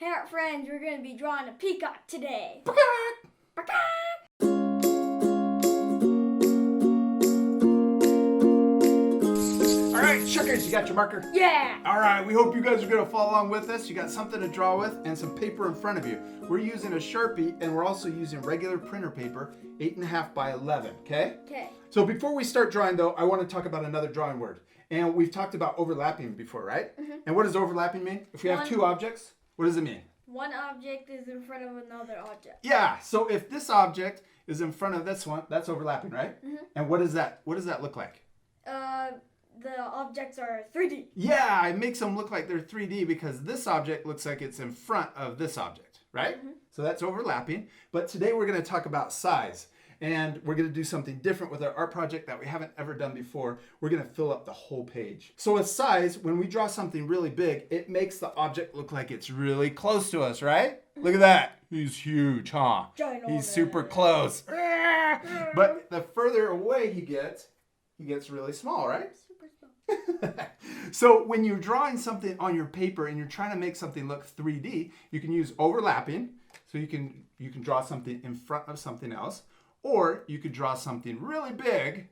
Hey friends, we're going to be drawing a peacock today. Alright, Shuckers, you got your marker? Yeah! Alright, we hope you guys are going to follow along with us. You got something to draw with and some paper in front of you. We're using a Sharpie and we're also using regular printer paper, 8.5 by 11, okay? Okay. So before we start drawing though, I want to talk about another drawing word. And we've talked about overlapping before, right? Mm-hmm. And what does overlapping mean? If we have two objects, what does it mean? One object is in front of another object. Yeah, so if this object is in front of this one, that's overlapping, right? Mm-hmm. And what is that? What does that look like? The objects are 3D. Yeah, it makes them look like they're 3D because this object looks like it's in front of this object, right? Mm-hmm. So that's overlapping. But today we're going to talk about size. And we're going to do something different with our art project that we haven't ever done before. We're going to fill up the whole page. So with size, when we draw something really big, it makes the object look like it's really close to us, right? Look at that. He's huge, huh? He's super close. But the further away he gets really small, right? Super small. So when you're drawing something on your paper and you're trying to make something look 3D, you can use overlapping. So you can draw something in front of something else. Or you could draw something really big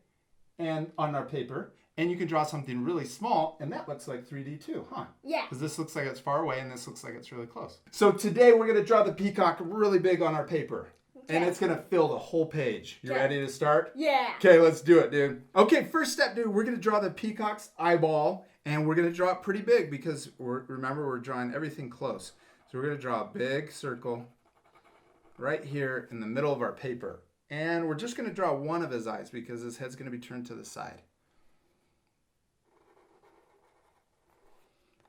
and on our paper, and you can draw something really small, and that looks like 3D too, huh? Yeah. Because this looks like it's far away, and this looks like it's really close. So today we're going to draw the peacock really big on our paper, and it's going to fill the whole page. You ready to start? Yeah. Okay, let's do it, dude. Okay, first step, dude, we're going to draw the peacock's eyeball, and we're going to draw it pretty big because, remember, we're drawing everything close. So we're going to draw a big circle right here in the middle of our paper. And we're just going to draw one of his eyes because his head's going to be turned to the side.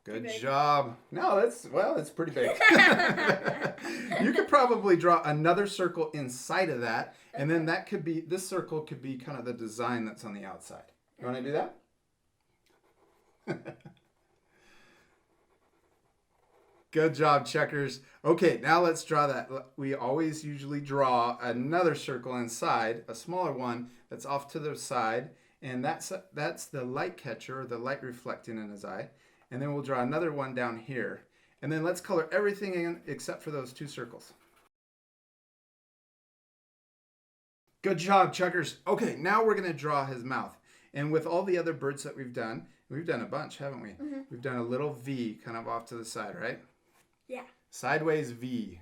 Good job. No, it's pretty big. You could probably draw another circle inside of that. And then this circle could be kind of the design that's on the outside. You want to do that? Good job, Checkers. Okay, now let's draw that. We always usually draw another circle inside, a smaller one that's off to the side, and that's the light catcher, or the light reflecting in his eye. And then we'll draw another one down here. And then let's color everything in except for those two circles. Good job, Checkers. Okay, now we're going to draw his mouth. And with all the other birds that we've done a bunch, haven't we? Mm-hmm. We've done a little V kind of off to the side, right? Yeah. Sideways V.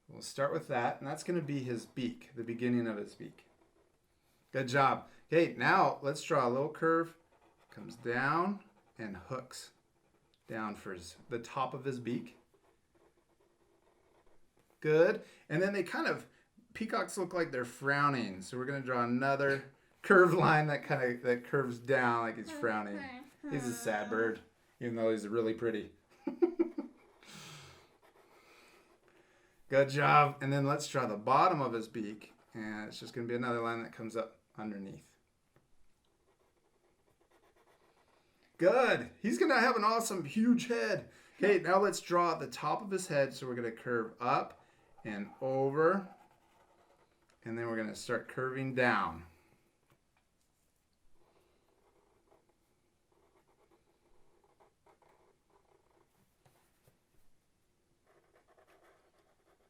We'll start with that, and that's going to be his beak, the beginning of his beak. Good job. Okay, now let's draw a little curve. Comes down and hooks down for the top of his beak. Good. And then peacocks look like they're frowning, so we're going to draw another curved line that curves down like he's frowning. He's a sad bird, even though he's really pretty. Good job. And then let's draw the bottom of his beak. And it's just going to be another line that comes up underneath. Good. He's going to have an awesome, huge head. Okay, now let's draw the top of his head. So we're going to curve up and over. And then we're going to start curving down.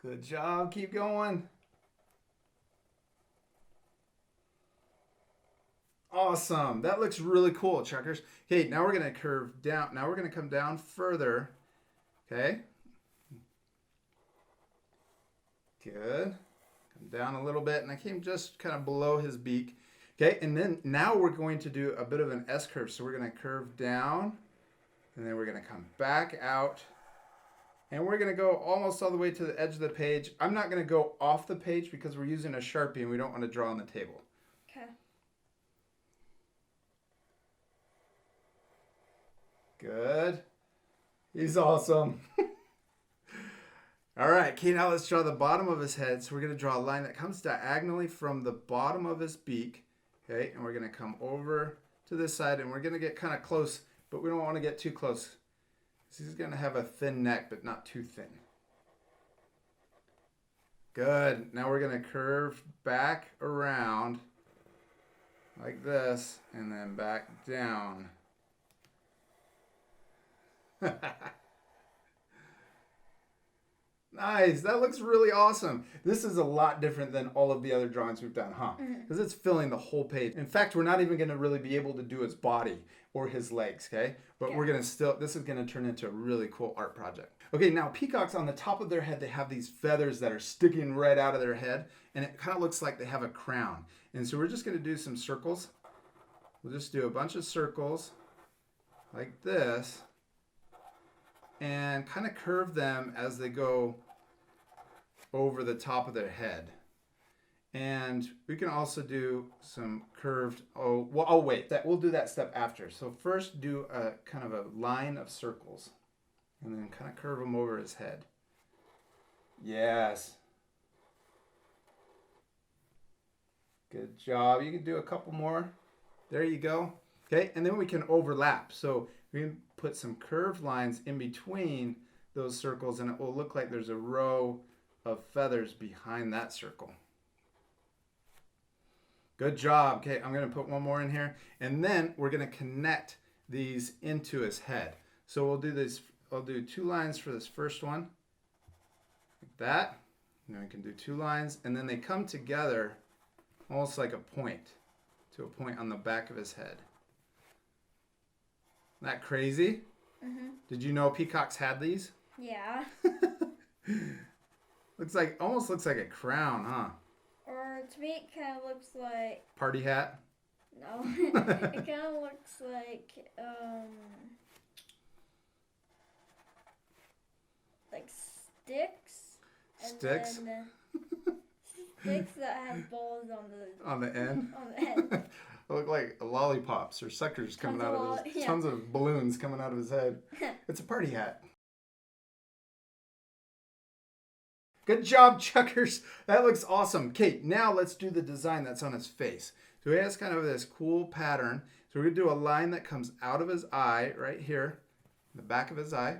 Good job. Keep going. Awesome. That looks really cool, Checkers. Okay, now we're going to curve down. Now we're going to come down further. Okay. Good. Come down a little bit, and I came just kind of below his beak. Okay, and then now we're going to do a bit of an S curve. So we're going to curve down, and then we're going to come back out. And we're going to go almost all the way to the edge of the page. I'm not going to go off the page because we're using a Sharpie and we don't want to draw on the table. Okay. Good. He's awesome. All right, okay, now let's draw the bottom of his head. So we're going to draw a line that comes diagonally from the bottom of his beak. Okay, and we're going to come over to this side and we're going to get kind of close, but we don't want to get too close. He's going to have a thin neck, but not too thin. Good. Now we're going to curve back around like this and then back down. Nice. That looks really awesome. This is a lot different than all of the other drawings we've done, huh? Because it's filling the whole page. In fact, we're not even going to really be able to do his body or his legs, okay? But we're going to still, this is going to turn into a really cool art project. Okay, now peacocks, on the top of their head, they have these feathers that are sticking right out of their head, and it kind of looks like they have a crown. And so we're just going to do some circles. We'll just do a bunch of circles like this and kind of curve them as they go over the top of their head. And we can also do some curved, we'll do that step after. So first do a kind of a line of circles and then kind of curve them over his head. Yes. Good job. You can do a couple more. There you go. Okay, and then we can overlap. So we can put some curved lines in between those circles and it will look like there's a row of feathers behind that circle. Good job. Okay, I'm going to put one more in here and then we're going to connect these into his head. So we'll do this, I'll do 2 lines for this first one, like that. And then we can do 2 lines and then they come together almost like a point to a point on the back of his head. Isn't that crazy? Did you know peacocks had these? Yeah. Almost looks like a crown, huh? Or to me, it kind of looks like. Party hat? No. It kind of looks like sticks. Sticks? And then, sticks that have balls On the end? on the end. Look like lollipops or suckers coming out of his, tons of balloons coming out of his head. It's a party hat. Good job, Chuckers. That looks awesome. Okay, now let's do the design that's on his face. So he has kind of this cool pattern. So we're going to do a line that comes out of his eye right here, the back of his eye.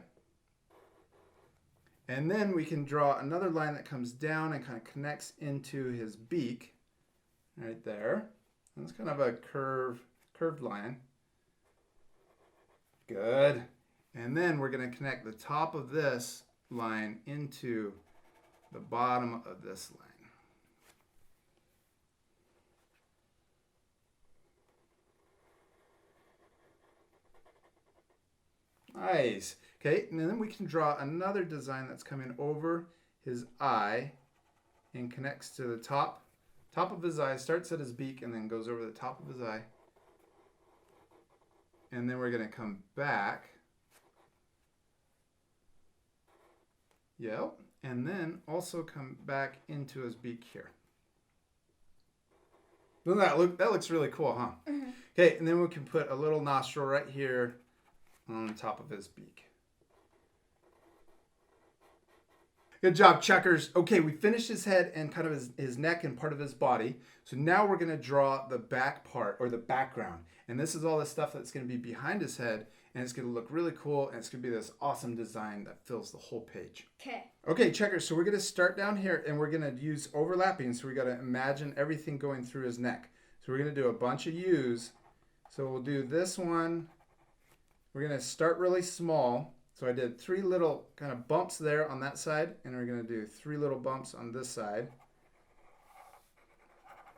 And then we can draw another line that comes down and kind of connects into his beak right there. And it's kind of a curved line. Good. And then we're going to connect the top of this line into the bottom of this line. Nice. Okay, and then we can draw another design that's coming over his eye and connects to the top of his eye, starts at his beak and then goes over the top of his eye. And then we're going to come back. Yep. And then also come back into his beak here. Doesn't that look? That looks really cool, huh? Okay, and then we can put a little nostril right here on the top of his beak. Good job, Chuckers. Okay, we finished his head and kind of his neck and part of his body. So now we're going to draw the back part or the background. And this is all the stuff that's going to be behind his head. And it's going to look really cool. And it's going to be this awesome design that fills the whole page. Okay, Chuckers. So we're going to start down here and we're going to use overlapping. So we got to imagine everything going through his neck. So we're going to do a bunch of U's. So we'll do this one. We're going to start really small. So I did 3 little kind of bumps there on that side, and we're going to do 3 little bumps on this side,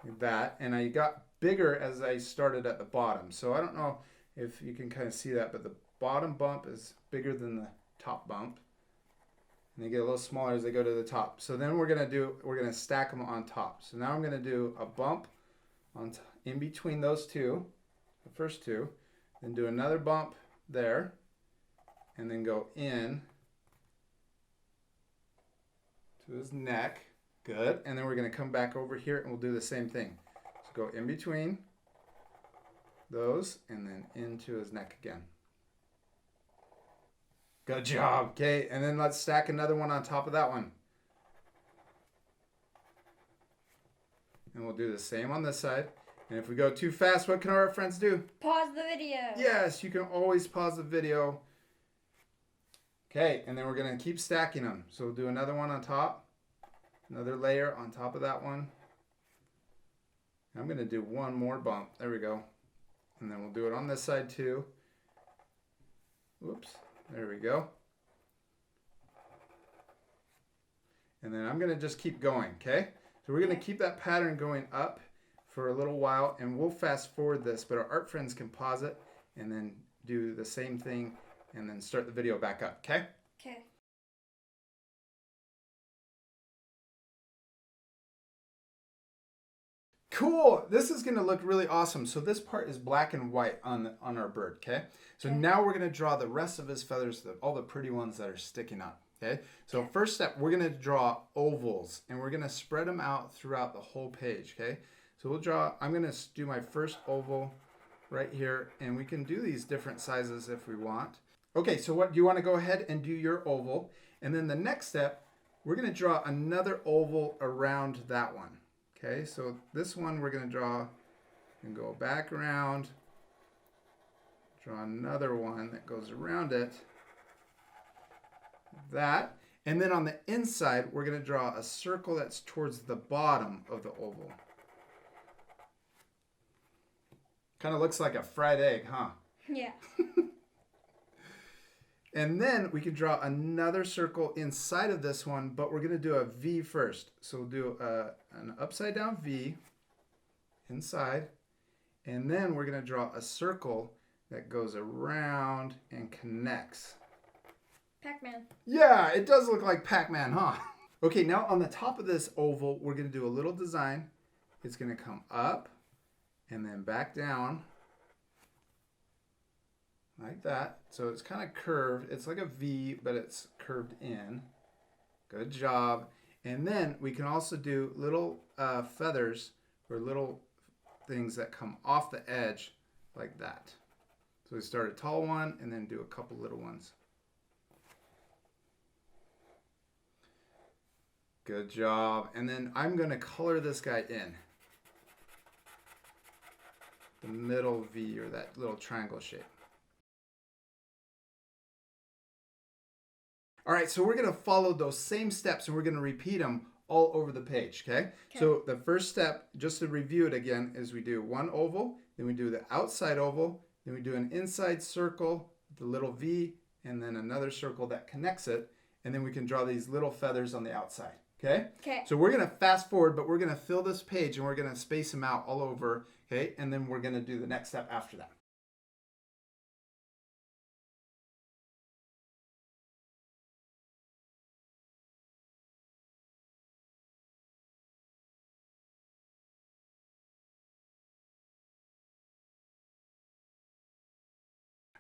like that. And I got bigger as I started at the bottom. So I don't know if you can kind of see that, but the bottom bump is bigger than the top bump. And they get a little smaller as they go to the top. So then we're going to stack them on top. So now I'm going to do a bump in between those two, the first 2, then do another bump there. And then go in to his neck. Good. And then we're going to come back over here and we'll do the same thing. So go in between those and then into his neck again. Good job. Okay, and then let's stack another one on top of that one. And we'll do the same on this side. And if we go too fast, what can our friends do? Pause the video. Yes, you can always pause the video. Okay, and then we're going to keep stacking them. So we'll do another one on top, another layer on top of that one. I'm going to do one more bump. There we go. And then we'll do it on this side too. Whoops, there we go. And then I'm going to just keep going, okay? So we're going to keep that pattern going up for a little while, and we'll fast forward this, but our art friends can pause it and then do the same thing and then start the video back up, okay? Okay. Cool. This is going to look really awesome. So this part is black and white on our bird, okay? So now we're going to draw the rest of his feathers, all the pretty ones that are sticking up, okay? So first step, we're going to draw ovals, and we're going to spread them out throughout the whole page, okay? So we'll draw, I'm going to do my first oval right here, and we can do these different sizes if we want. Okay, so what do you want to go ahead and do your oval? And then the next step, we're going to draw another oval around that one. Okay, so this one we're going to draw and go back around, draw another one that goes around it, that, and then on the inside we're going to draw a circle that's towards the bottom of the oval. Kind of looks like a fried egg, huh? Yeah. And then we can draw another circle inside of this one, but we're going to do a V first. So we'll do an upside down V inside, and then we're going to draw a circle that goes around and connects. Pac-Man. Yeah, it does look like Pac-Man, huh? Okay, now on the top of this oval, we're going to do a little design. It's going to come up and then back down. Like that. So it's kind of curved. It's like a V, but it's curved in. Good job. And then we can also do little feathers or little things that come off the edge like that. So we start a tall one and then do a couple little ones. Good job. And then I'm going to color this guy in. The middle V, or that little triangle shape. All right, so we're going to follow those same steps and we're going to repeat them all over the page, okay? So the first step, just to review it again, is we do one oval, then we do the outside oval, then we do an inside circle, the little V, and then another circle that connects it, and then we can draw these little feathers on the outside, okay? Okay. So we're going to fast forward, but we're going to fill this page and we're going to space them out all over, okay? And then we're going to do the next step after that.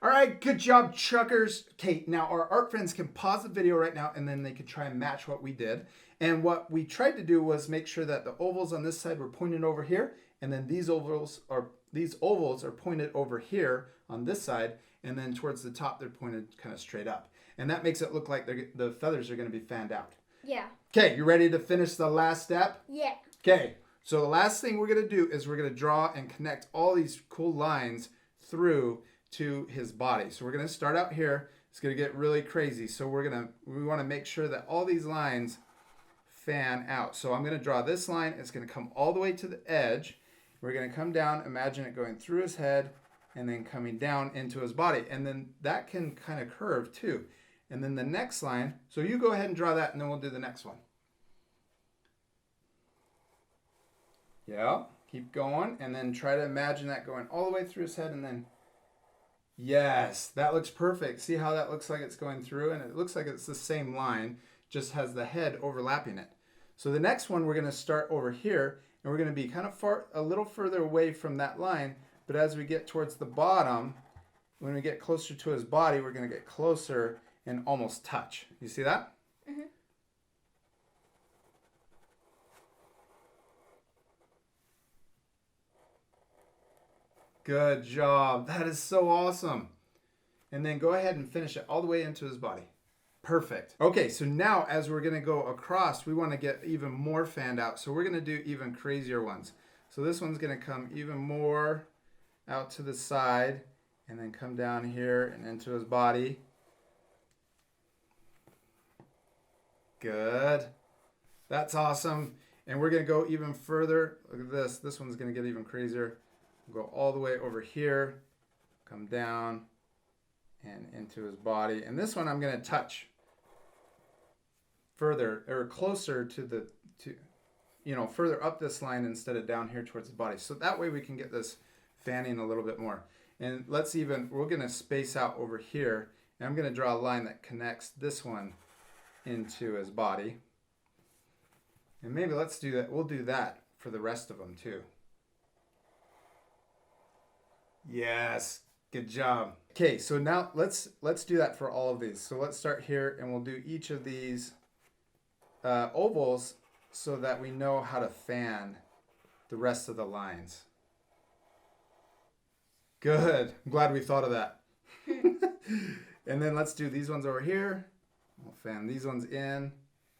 All right, good job, Chuckers. Okay, now our art friends can pause the video right now and then they can try and match what we did. And what we tried to do was make sure that the ovals on this side were pointed over here, and then these ovals are pointed over here on this side, and then towards the top they're pointed kind of straight up. And that makes it look like the feathers are going to be fanned out. Yeah. Okay, you ready to finish the last step? Yeah. Okay, so the last thing we're going to do is we're going to draw and connect all these cool lines through to his body. So we're going to start out here. It's going to get really crazy. So we want to make sure that all these lines fan out. So I'm going to draw this line. It's going to come all the way to the edge. We're going to come down, imagine it going through his head and then coming down into his body. And then that can kind of curve too. And then the next line, so you go ahead and draw that and then we'll do the next one. Yeah, keep going and then try to imagine that going all the way through his head and then yes, that looks perfect. See how that looks like it's going through? And it looks like it's the same line, just has the head overlapping it. So the next one, we're going to start over here, and we're going to be kind of a little further away from that line. But as we get towards the bottom, when we get closer to his body, we're going to get closer and almost touch. You see that? Mm-hmm. Good job. That is so awesome. And then go ahead and finish it all the way into his body. Perfect. Okay, so now as we're going to go across, we want to get even more fanned out. So we're going to do even crazier ones. So this one's going to come even more out to the side and then come down here and into his body. Good. That's awesome. And we're going to go even further. Look at this. This one's going to get even crazier. We'll go all the way over here, come down and into his body. And this one I'm going to touch further or closer to the, further up this line instead of down here towards the body. So that way we can get this fanning a little bit more. And we're going to space out over here. And I'm going to draw a line that connects this one into his body. And maybe let's do that. We'll do that for the rest of them too. Yes, good job. Okay, so now let's do that for all of these. So let's start here and we'll do each of these ovals so that we know how to fan the rest of the lines. Good. I'm glad we thought of that. And then let's do these ones over here. We'll fan these ones in.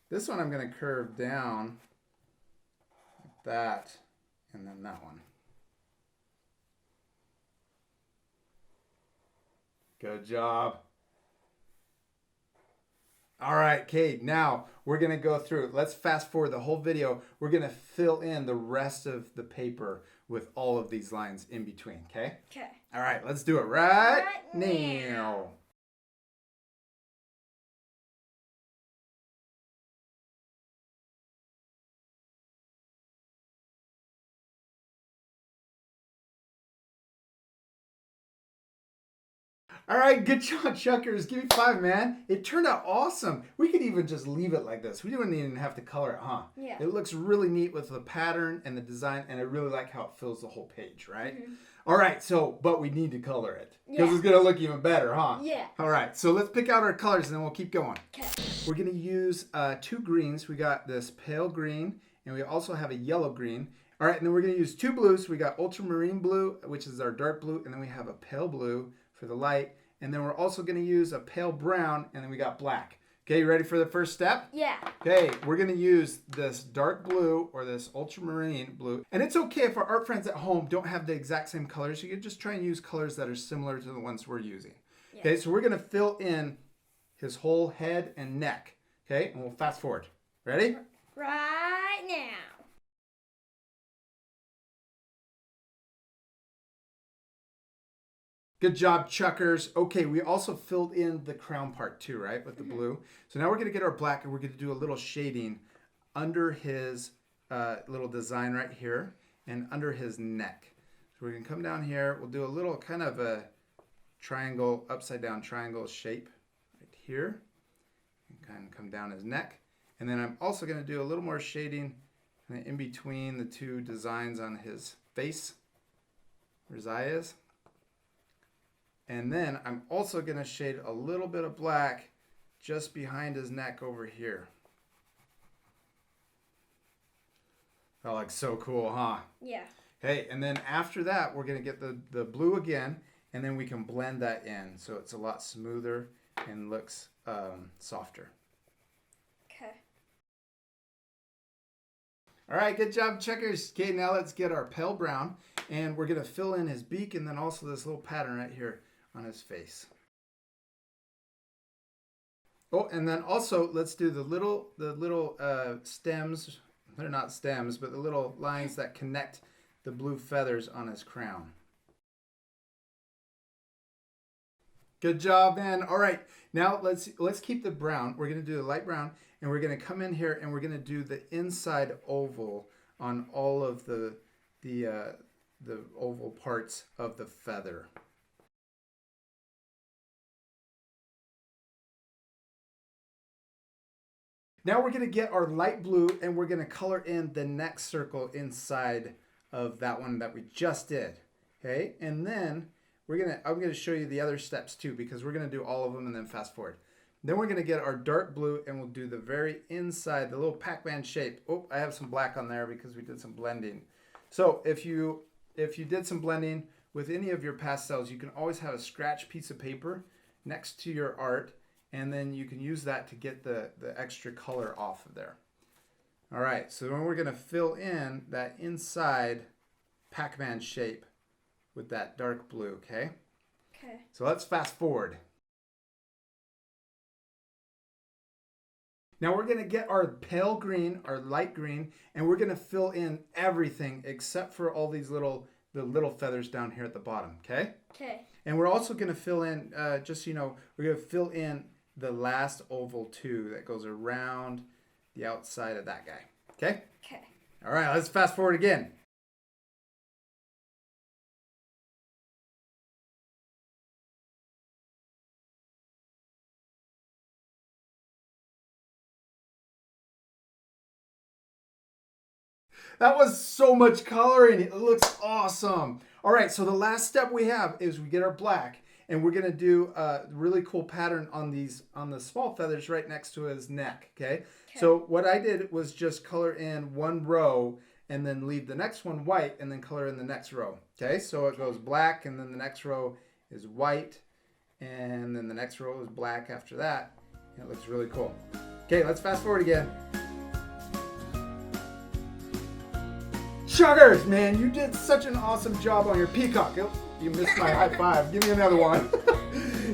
This one I'm going to curve down like that, and then that one. Good job. All right, okay, now we're going to go through. Let's fast forward the whole video. We're going to fill in the rest of the paper with all of these lines in between, okay? Okay. All right, let's do it right now. All right, good job, Chuckers. Give me 5, man. It turned out awesome. We could even just leave it like this. We didn't even have to color it, huh? Yeah. It looks really neat with the pattern and the design, and I really like how it fills the whole page, right? Mm-hmm. All right, but we need to color it because it's going to look even better, huh? Yeah. All right, so let's pick out our colors and then we'll keep going. Okay. We're going to use 2 greens. We got this pale green, and we also have a yellow green. All right, and then we're going to use 2 blues. We got ultramarine blue, which is our dark blue, and then we have a pale blue for the light. And then we're also going to use a pale brown, and then we got black. Okay, you ready for the first step? Yeah. Okay, we're going to use this dark blue or this ultramarine blue. And it's okay if our art friends at home don't have the exact same colors. You can just try and use colors that are similar to the ones we're using. Yeah. Okay, so we're going to fill in his whole head and neck. Okay, and we'll fast forward. Ready? Right now. Good job, Chuckers. Okay, we also filled in the crown part too, right, with the blue. So now we're going to get our black, and we're going to do a little shading under his little design right here and under his neck. So we're going to come down here. We'll do a little kind of a triangle, upside down triangle shape right here. And kind of come down his neck. And then I'm also going to do a little more shading in between the 2 designs on his face, where his eye is. And then I'm also going to shade a little bit of black just behind his neck over here. That looks so cool, huh? Yeah. Okay, and then after that, we're going to get the blue again, and then we can blend that in so it's a lot smoother and looks softer. Okay. All right, good job, Checkers. Okay, now let's get our pale brown, and we're going to fill in his beak and then also this little pattern right here on his face. Oh, and then also let's do the little stems. They're not stems, but the little lines that connect the blue feathers on his crown. Good job, man. All right, now let's keep the brown. We're gonna do the light brown, and we're gonna come in here and we're gonna do the inside oval on all of the oval parts of the feather. Now we're going to get our light blue and we're going to color in the next circle inside of that one that we just did. Okay, and then I'm going to show you the other steps too, because we're going to do all of them and then fast forward. Then we're going to get our dark blue and we'll do the very inside, the little Pac-Man shape. Oh, I have some black on there because we did some blending. So if you did some blending with any of your pastels, you can always have a scratch piece of paper next to your art, and then you can use that to get the extra color off of there. All right, so then we're going to fill in that inside Pac-Man shape with that dark blue, okay? Okay. So let's fast forward. Now we're going to get our pale green, our light green, and we're going to fill in everything except for all these the little feathers down here at the bottom, okay? Okay. And we're also going to fill in, just so you know, we're going to fill in the last oval too that goes around the outside of that guy. Okay? Okay. All right, let's fast forward again. That was so much coloring. It looks awesome. All right, so the last step we have is we get our black, and we're gonna do a really cool pattern on the small feathers right next to his neck, okay? So what I did was just color in one row and then leave the next one white and then color in the next row, okay? So it goes black and then the next row is white and then the next row is black after that. And it looks really cool. Okay, let's fast forward again. Sugars, man, you did such an awesome job on your peacock. You missed my high five. Give me another one.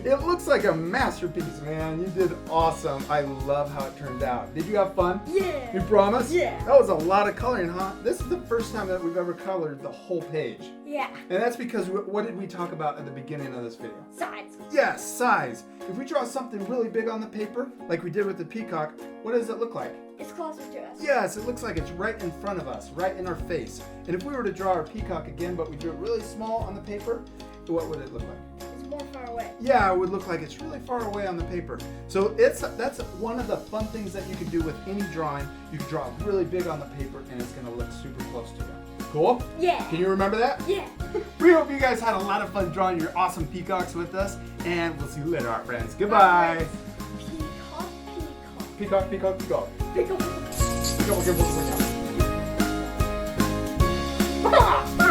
It looks like a masterpiece, man. You did awesome. I love how it turned out. Did you have fun? Yeah. You promise? Yeah. That was a lot of coloring, huh? This is the first time that we've ever colored the whole page. Yeah. And that's because what did we talk about at the beginning of this video? Sides. Yes, size. If we draw something really big on the paper, like we did with the peacock, what does it look like? It's closer to us. Yes, it looks like it's right in front of us, right in our face. And if we were to draw our peacock again, but we drew it really small on the paper, what would it look like? It's more far away. Yeah, it would look like it's really far away on the paper. So that's one of the fun things that you can do with any drawing. You can draw it really big on the paper and it's gonna look super close to you. Cool? Yeah. Can you remember that? Yeah. We hope you guys had a lot of fun drawing your awesome peacocks with us, and we'll see you later, our friends. Goodbye. Peacock, peacock. Peacock, peacock, peacock. Peacock. Peacock, peacock, peacock.